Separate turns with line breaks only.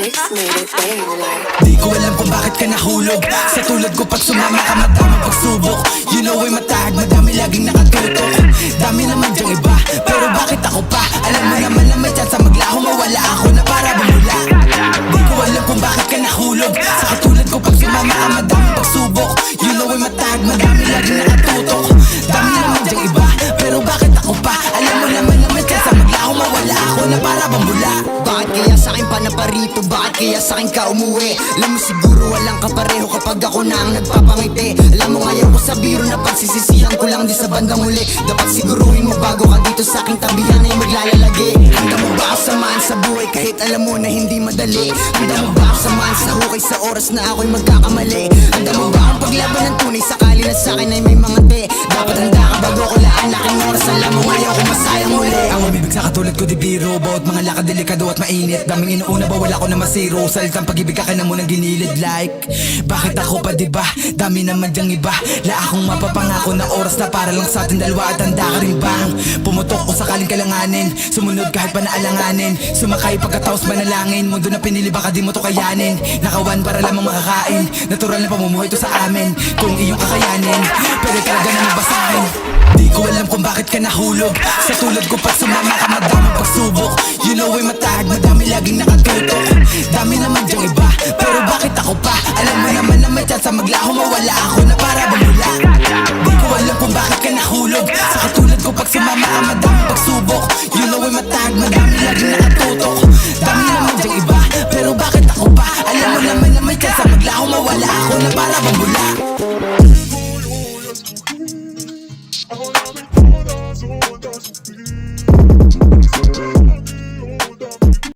Six made it daylight.
Di ko alam kung bakit ka nahulog. Sa tulad ko pag sumama ka madaming pagsubok. You know ay matahag, madami laging nakatutok. Dami naman dyang iba, pero bakit ako pa? Alam mo naman na may chance maglaho, mawala ako na para bumula. Di ko alam kung bakit ka nahulog. Sa katulad ko pag sumama ka madaming pagsubok. You know ay matahag, madami laging nakatutok. Dami naman dyang iba, pero bakit ako pa? Alam mo naman na may chance maglaho, mawala ako na para bumula.
Bakit kaya sa'kin pa na parito? Bakit kaya sa'kin ka umuwi? Alam mo siguro walang kapareho kapag ako na ang nagpapangiti. Alam mo ngayon ko sa biro na pagsisisihan ko lang di sa bandang huli. Dapat siguruhin mo bago ka dito sa aking tabihan ay maglalagi. Handa mo ba ako samahan sa buhay kahit alam mo na hindi madali? Handa mo ba ako samahan sa hukay sa oras na ako'y magkakamali? Handa mo ba akong paglaban ng tunay sakali na sa'kin ay may mga te? Dapat handa ka bago ko laan laking oras. Alam mo ngayon ko masayang muli.
Ang umibig sa katulad ko di biro. Bawat mga lakad delikado at mainit. Daming inuuna ba wala ko na masiro. Salitang pag-ibig ka na munang ginilid like. Bakit ako pa diba? Dami naman dyang iba. La akong mapapangako na oras na para lang sa ating dalawa. At handa ka rin bang pumutok o sakaling kalanganin? Sumunod kahit pa naalanganin. Sumakay pagkatapos manalangin. Mundo na pinili baka di mo to kayanin. Nakawan para lamang makakain. Natural na pamumuhay to sa amin. Kung iyong kakayanin, pwede talaga na magbasahin. Di ko alam kung bakit ka nahulog. Sa tulad ko pag sumama ka madaming pagsubok. You know ay matahag, madami laging nakatutok. Dami naman dyang iba, pero bakit ako pa? Alam mo naman na may chance maglaho, mawala ako na para bumula. Di ko alam kung bakit ka nahulog. Sa katulad ko pag sumama ka madaming pagsubok. You know ay matahag, madami laging nakatutok. Dami naman dyang iba, pero bakit ako pa? Alam mo naman na may chance maglaho, mawala ako na para bumula.
I wanna be